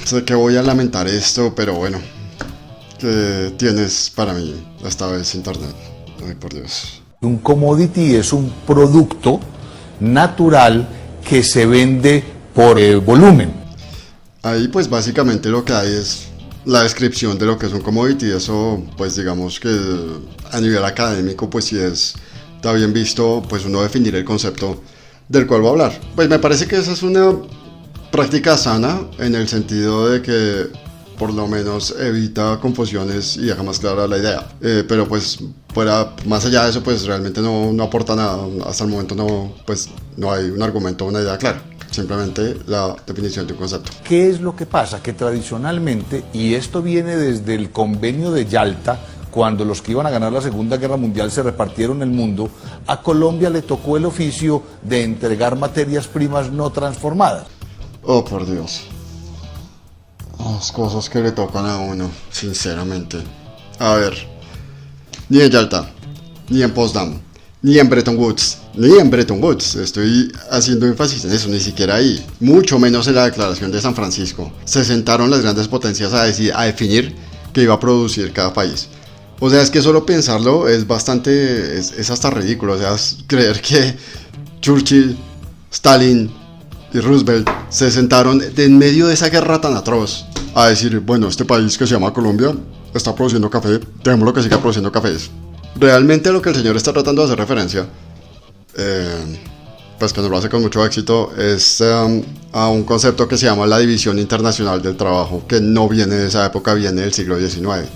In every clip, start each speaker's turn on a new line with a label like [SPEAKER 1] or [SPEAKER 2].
[SPEAKER 1] Sé que voy a lamentar esto, pero bueno, ¿qué tienes para mí esta vez internet? Ay, por Dios.
[SPEAKER 2] Un commodity es un producto natural que se vende por volumen.
[SPEAKER 1] Ahí pues básicamente lo que hay es la descripción de lo que es un commodity. Eso pues digamos que a nivel académico pues sí está bien visto pues uno definir el concepto del cual va a hablar. Pues me parece que esa es una práctica sana en el sentido de que por lo menos evita confusiones y deja más clara la idea. Pero pues más allá de eso pues realmente no aporta nada. Hasta el momento pues no hay un argumento o una idea clara. Simplemente la definición de un concepto.
[SPEAKER 2] ¿Qué es lo que pasa? Que tradicionalmente, y esto viene desde el convenio de Yalta, cuando los que iban a ganar la Segunda Guerra Mundial se repartieron el mundo, a Colombia le tocó el oficio de entregar materias primas no transformadas.
[SPEAKER 1] Oh, por Dios. Las cosas que le tocan a uno, sinceramente. A ver, ni en Yalta, ni en Potsdam, ni en Bretton Woods, estoy haciendo énfasis en eso, ni siquiera ahí, mucho menos en la declaración de San Francisco, se sentaron las grandes potencias a definir qué iba a producir cada país. O sea, es que solo pensarlo es bastante, es hasta ridículo, o sea, creer que Churchill, Stalin y Roosevelt se sentaron en medio de esa guerra tan atroz a decir, bueno, este país que se llama Colombia está produciendo café, dejémoslo que siga produciendo cafés. Realmente lo que el señor está tratando de hacer referencia, pues que no lo hace con mucho éxito, es a un concepto que se llama la División Internacional del Trabajo, que no viene de esa época, viene del siglo XIX.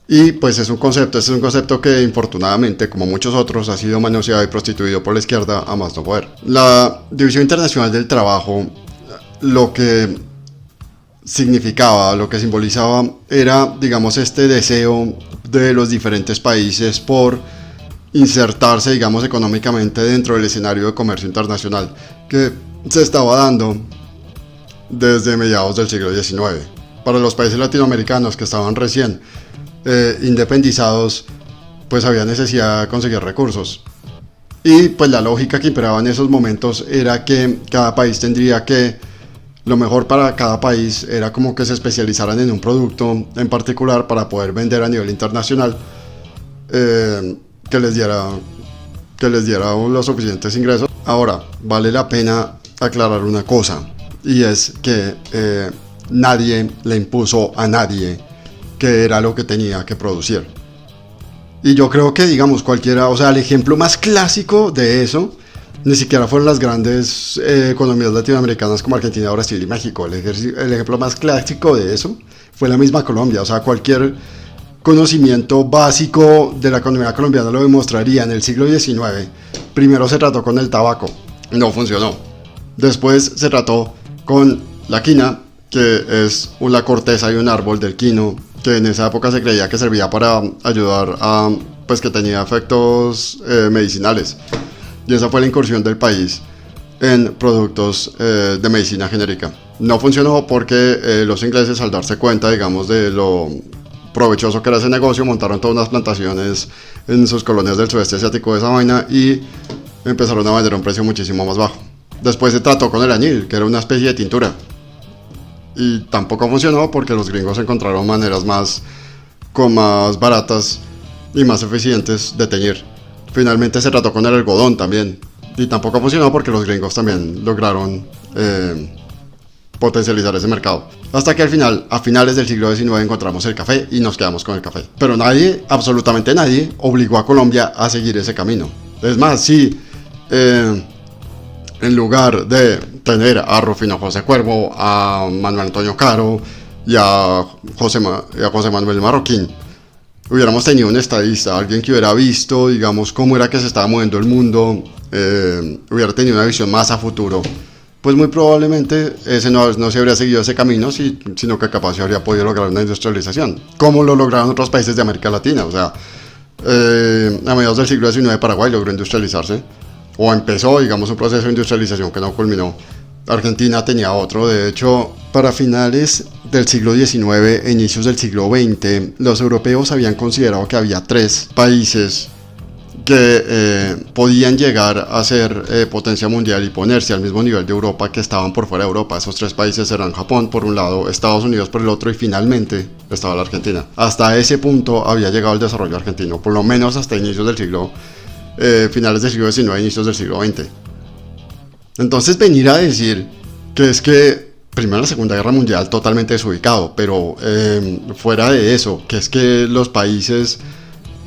[SPEAKER 1] Y pues es un concepto que infortunadamente, como muchos otros, ha sido manoseado y prostituido por la izquierda a más no poder. La División Internacional del Trabajo, lo que significaba, lo que simbolizaba era, digamos, este deseo de los diferentes países por insertarse, digamos, económicamente dentro del escenario de comercio internacional que se estaba dando desde mediados del siglo XIX. Para los países latinoamericanos que estaban recién independizados, pues había necesidad de conseguir recursos. Y pues la lógica que imperaba en esos momentos era que cada país tendría que, lo mejor para cada país era como que se especializaran en un producto en particular para poder vender a nivel internacional, que les diera los suficientes ingresos. Ahora, vale la pena aclarar una cosa, y es que nadie le impuso a nadie que era lo que tenía que producir. Y yo creo que, digamos, cualquiera, o sea, el ejemplo más clásico de eso, ni siquiera fueron las grandes economías latinoamericanas como Argentina, Brasil y México. El ejemplo más clásico de eso fue la misma Colombia. O sea, cualquier conocimiento básico de la economía colombiana lo demostraría. En el siglo XIX, primero se trató con el tabaco, no funcionó. Después se trató con la quina, que es la corteza y un árbol del quino, que en esa época se creía que servía para ayudar a, pues que tenía efectos medicinales. Y esa fue la incursión del país en productos de medicina genérica. No funcionó porque los ingleses, al darse cuenta, digamos, de lo provechoso que era ese negocio, montaron todas unas plantaciones en sus colonias del sudeste asiático de esa vaina y empezaron a vender a un precio muchísimo más bajo. Después se trató con el añil, que era una especie de tintura, y tampoco funcionó porque los gringos encontraron maneras más baratas y más eficientes de teñir. Finalmente se trató con el algodón también, y tampoco funcionó porque los gringos también lograron potencializar ese mercado. Hasta que al final, a finales del siglo XIX, encontramos el café y nos quedamos con el café. Pero nadie, absolutamente nadie, obligó a Colombia a seguir ese camino. Es más, si en lugar de tener a Rufino José Cuervo, a Manuel Antonio Caro y a José Manuel Marroquín, hubiéramos tenido un estadista, alguien que hubiera visto, digamos, cómo era que se estaba moviendo el mundo, hubiera tenido una visión más a futuro, pues muy probablemente ese no se habría seguido ese camino, sino que capaz se habría podido lograr una industrialización, como lo lograron otros países de América Latina. O sea, a mediados del siglo XIX Paraguay logró industrializarse, o empezó, digamos, un proceso de industrialización que no culminó. Argentina tenía otro. De hecho, para finales del siglo XIX e inicios del siglo XX, los europeos habían considerado que había 3 países que podían llegar a ser potencia mundial y ponerse al mismo nivel de Europa, que estaban por fuera de Europa. Esos tres países eran Japón por un lado, Estados Unidos por el otro, y finalmente estaba la Argentina. Hasta ese punto había llegado el desarrollo argentino, por lo menos hasta inicios del siglo, finales del siglo XIX, inicios del siglo XX. Entonces venir a decir que es que primero la Segunda Guerra Mundial totalmente desubicado, pero fuera de eso, que es que los países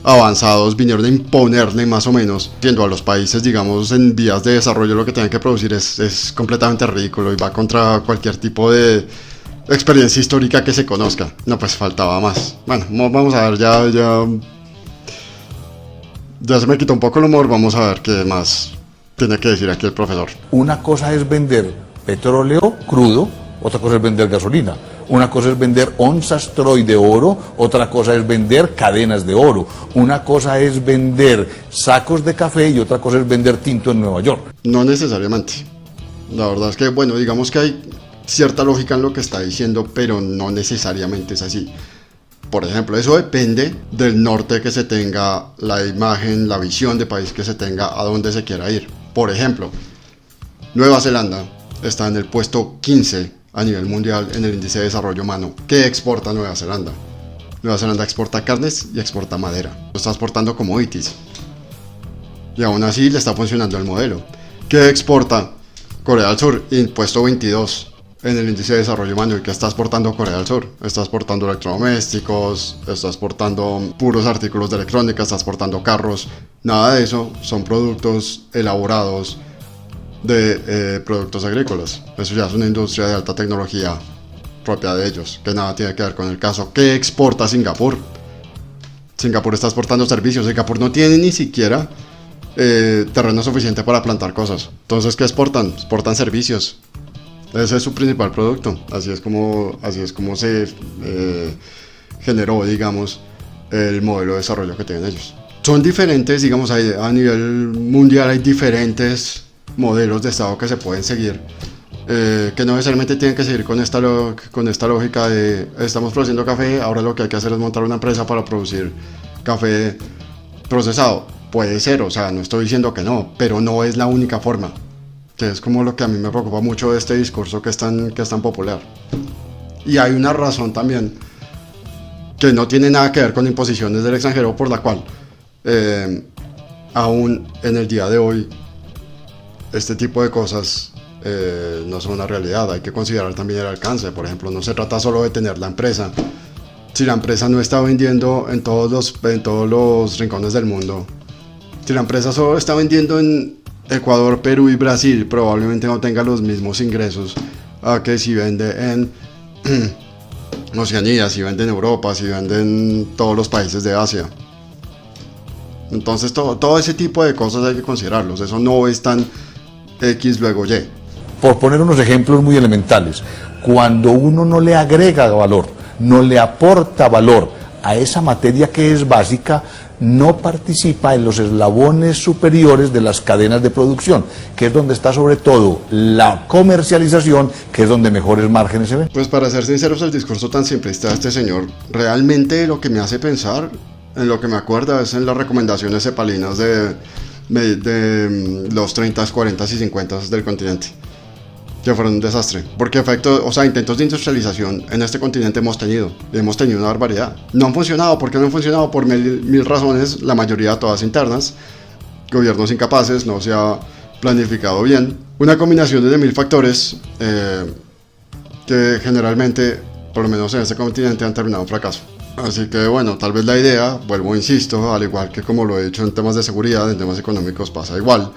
[SPEAKER 1] avanzados vinieron a imponerle más o menos, siendo a los países, digamos, en vías de desarrollo lo que tienen que producir es completamente ridículo y va contra cualquier tipo de experiencia histórica que se conozca. No, pues faltaba más. Bueno, vamos a ver, ya se me quitó un poco el humor, vamos a ver qué más tiene que decir aquí el profesor.
[SPEAKER 2] Una cosa es vender petróleo crudo, otra cosa es vender gasolina. Una cosa es vender onzas Troy de oro, otra cosa es vender cadenas de oro. Una cosa es vender sacos de café y otra cosa es vender tinto en Nueva York.
[SPEAKER 1] No necesariamente. La verdad es que, bueno, digamos que hay cierta lógica en lo que está diciendo, pero no necesariamente es así. Por ejemplo, eso depende del norte que se tenga, la imagen, la visión de país que se tenga, a dónde se quiera ir. Por ejemplo, Nueva Zelanda está en el puesto 15 a nivel mundial en el índice de desarrollo humano. ¿Qué exporta Nueva Zelanda? Nueva Zelanda exporta carnes y exporta madera. Está exportando commodities. Y aún así le está funcionando el modelo. ¿Qué exporta Corea del Sur? Puesto 22 en el índice de desarrollo humano. ¿Y qué está exportando Corea del Sur? Está exportando electrodomésticos, está exportando puros artículos de electrónica, está exportando carros. Nada de eso son productos elaborados de productos agrícolas. Eso ya es una industria de alta tecnología propia de ellos, que nada tiene que ver con el caso. ¿Qué exporta Singapur? Singapur está exportando servicios. Singapur no tiene ni siquiera terreno suficiente para plantar cosas. Entonces, ¿qué exportan? Exportan servicios. Ese es su principal producto. Así es como se generó, digamos, el modelo de desarrollo que tienen ellos. Son diferentes, digamos, a nivel mundial hay diferentes modelos de estado que se pueden seguir, que no necesariamente tienen que seguir con esta lógica de estamos produciendo café, ahora lo que hay que hacer es montar una empresa para producir café procesado. Puede ser, o sea, no estoy diciendo que no, pero no es la única forma, que es como lo que a mí me preocupa mucho de este discurso que es tan popular. Y hay una razón también que no tiene nada que ver con imposiciones del extranjero, por la cual aún en el día de hoy este tipo de cosas no son una realidad. Hay que considerar también el alcance. Por ejemplo, no se trata solo de tener la empresa. Si la empresa no está vendiendo en todos los rincones del mundo, si la empresa solo está vendiendo en Ecuador, Perú y Brasil, probablemente no tenga los mismos ingresos a que si vende en Oceanía, si vende en Europa, si vende en todos los países de Asia. Entonces todo ese tipo de cosas hay que considerarlos. Eso no es tan X luego Y.
[SPEAKER 2] Por poner unos ejemplos muy elementales, cuando uno no le agrega valor, no le aporta valor a esa materia que es básica, no participa en los eslabones superiores de las cadenas de producción, que es donde está sobre todo la comercialización, que es donde mejores márgenes se ven.
[SPEAKER 1] Pues para ser sinceros, el discurso tan simplista de este señor, realmente lo que me hace pensar, en lo que me acuerda, es en las recomendaciones cepalinas de los 30, 40 y 50 del continente, que fueron un desastre, porque intentos de industrialización en este continente hemos tenido una barbaridad. No han funcionado. ¿Por qué no han funcionado? Por mil razones, la mayoría todas internas, gobiernos incapaces, no se ha planificado bien, una combinación de mil factores que generalmente, por lo menos en este continente, han terminado en fracaso. Así que bueno, tal vez la idea, vuelvo, insisto, al igual que como lo he dicho en temas de seguridad, en temas económicos pasa igual,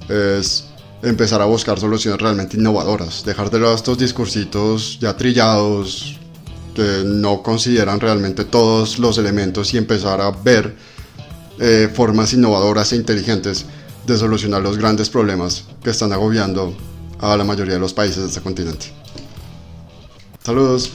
[SPEAKER 1] es empezar a buscar soluciones realmente innovadoras, dejar de lado estos discursitos ya trillados que no consideran realmente todos los elementos y empezar a ver formas innovadoras e inteligentes de solucionar los grandes problemas que están agobiando a la mayoría de los países de este continente. Saludos.